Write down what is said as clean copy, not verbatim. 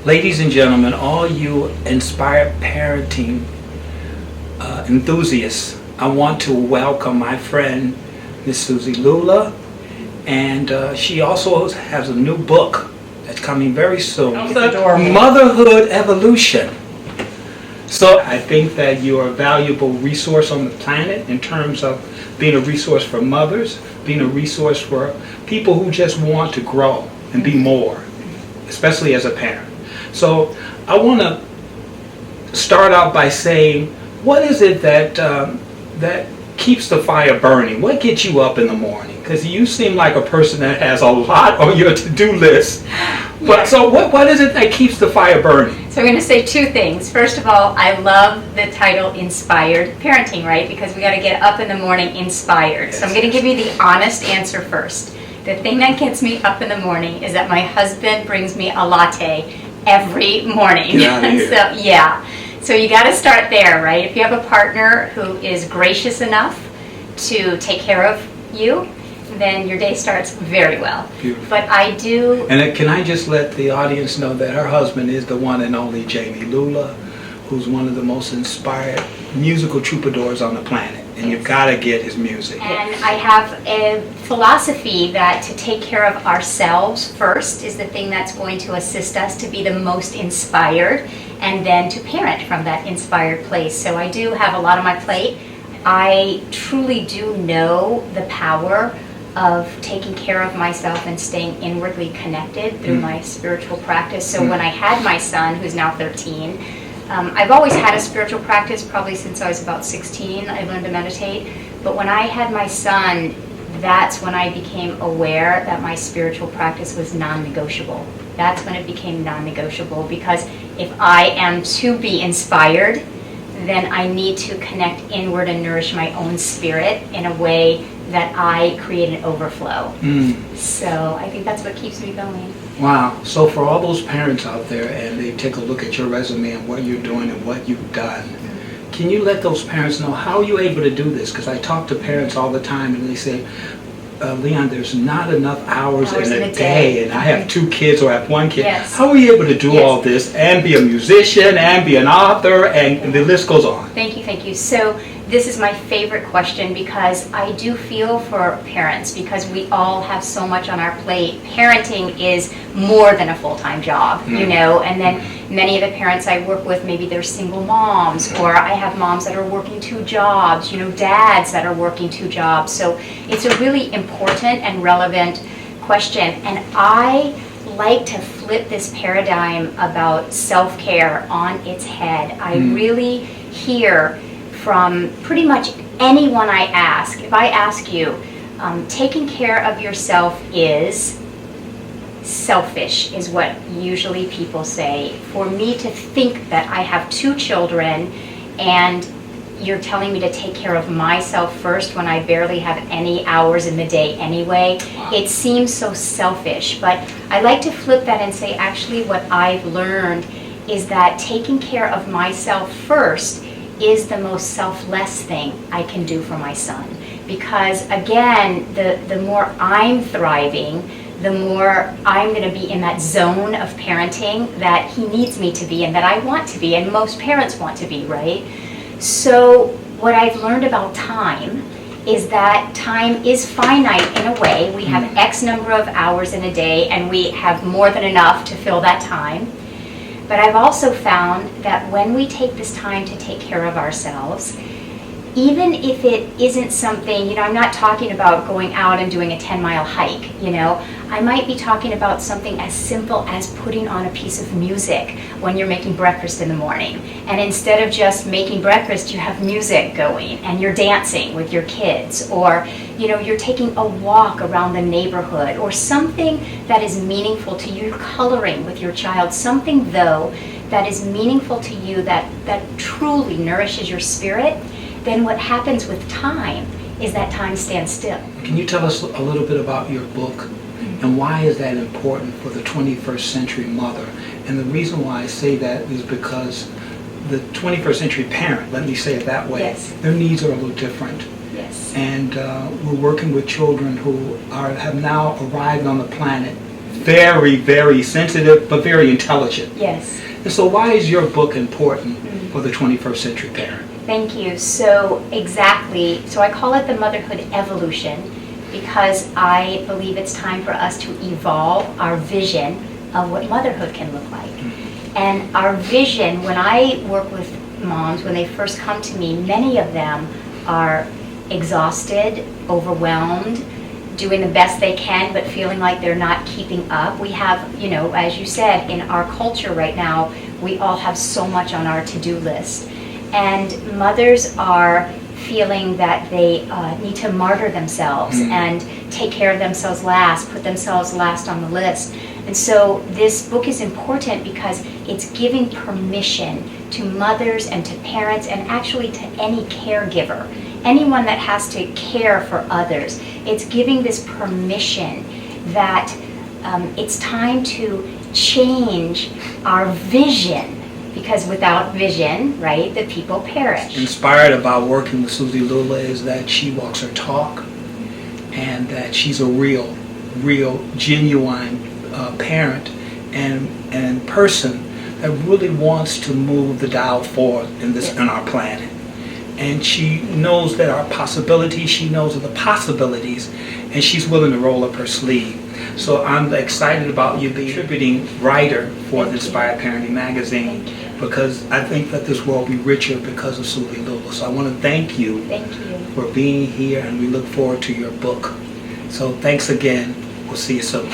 Ladies and gentlemen, all you inspired parenting enthusiasts, I want to welcome my friend, Miss Susie Lula, and she also has a new book that's coming very soon. Motherhood Evolution. So I think that you're a valuable resource on the planet in terms of being a resource for mothers, being a resource for people who just want to grow and be more, especially as a parent. So I want to start out by saying, what is it that that keeps the fire burning? What gets you up in the morning? Because you seem like a person that has a lot on your to-do list. But so what is it that keeps the fire burning? So I'm going to say two things. First of all, I love the title Inspired Parenting, right? Because we got to get up in the morning inspired. Yes. So I'm going to give you the honest answer first. The thing that gets me up in the morning is that my husband brings me a latte every morning. Get out of here. So yeah. So you got to start there, right? If you have a partner who is gracious enough to take care of you, then your day starts very well. Beautiful. But I do... And can I just let the audience know that her husband is the one and only Jamie Lula, who's one of the most inspired musical troubadours on the planet. And you've got to get his music. And I have a philosophy that to take care of ourselves first is the thing that's going to assist us to be the most inspired, and then to parent from that inspired place. So I do have a lot on my plate. I truly do know the power of taking care of myself and staying inwardly connected through my spiritual practice. So when I had my son, who's now 13, I've always had a spiritual practice, probably since I was about 16. I learned to meditate. But when I had my son, that's when I became aware that my spiritual practice was non-negotiable. That's when it became non-negotiable, because if I am to be inspired, then I need to connect inward and nourish my own spirit in a way that I create an overflow. So I think that's what keeps me going. Wow. So for all those parents out there and they take a look at your resume and what you're doing and what you've done, can you let those parents know how you're able to do this? Because I talk to parents all the time and they say, Leon, there's not enough hours in a day, and I have 2 kids or I have 1 kid. Yes. How are you able to do all this and be a musician and be an author, and the list goes on? Thank you, thank you. So this is my favorite question, because I do feel for parents, because we all have so much on our plate. Parenting is more than a full-time job, you know, and then many of the parents I work with, maybe they're single moms, or I have moms that are working 2 jobs, you know, dads that are working 2 jobs. So it's a really important and relevant question, and I like to flip this paradigm about self-care on its head. I really hear from pretty much anyone I ask. If I ask you, taking care of yourself is selfish, is what usually people say. For me to think that I have 2 children and you're telling me to take care of myself first when I barely have any hours in the day anyway, it seems so selfish. But I like to flip that and say, actually what I've learned is that taking care of myself first is the most selfless thing I can do for my son. Because again, the more I'm thriving, the more I'm going to be in that zone of parenting that he needs me to be and that I want to be, and most parents want to be, right? So what I've learned about time is that time is finite in a way. We have X number of hours in a day, and we have more than enough to fill that time. But I've also found that when we take this time to take care of ourselves, even if it isn't something, you know, I'm not talking about going out and doing a 10-mile hike, you know. I might be talking about something as simple as putting on a piece of music when you're making breakfast in the morning. And instead of just making breakfast, you have music going and you're dancing with your kids, or, you know, you're taking a walk around the neighborhood, or something that is meaningful to you. You're coloring with your child, something though that is meaningful to you, that truly nourishes your spirit. Then what happens with time is that time stands still. Can you tell us a little bit about your book and why is that important for the 21st century mother? And the reason why I say that is because the 21st century parent, let me say it that way, yes, their needs are a little different. Yes. And we're working with children who have now arrived on the planet very, very sensitive, but very intelligent. Yes. And so why is your book important for the 21st century parent? Thank you. So exactly. So I call it the Motherhood Evolution because I believe it's time for us to evolve our vision of what motherhood can look like. And our vision, when I work with moms, when they first come to me, many of them are exhausted, overwhelmed, doing the best they can, but feeling like they're not keeping up. We have, as you said, in our culture right now, we all have so much on our to-do list. And mothers are feeling that they need to martyr themselves and take care of themselves last, put themselves last on the list. And so this book is important because it's giving permission to mothers and to parents and actually to any caregiver, anyone that has to care for others. It's giving this permission that it's time to change our vision, because without vision, right, the people perish. Inspired about working with Susie Lula is that she walks her talk and that she's a real, genuine parent and person that really wants to move the dial forward in our planet. And she knows that our possibilities, she knows of the possibilities, and she's willing to roll up her sleeve. So I'm excited about you being a contributing writer for the Inspired Parenting magazine, because I think that this world will be richer because of Susie Lula. So I want to thank you for being here, and we look forward to your book. So thanks again. We'll see you soon.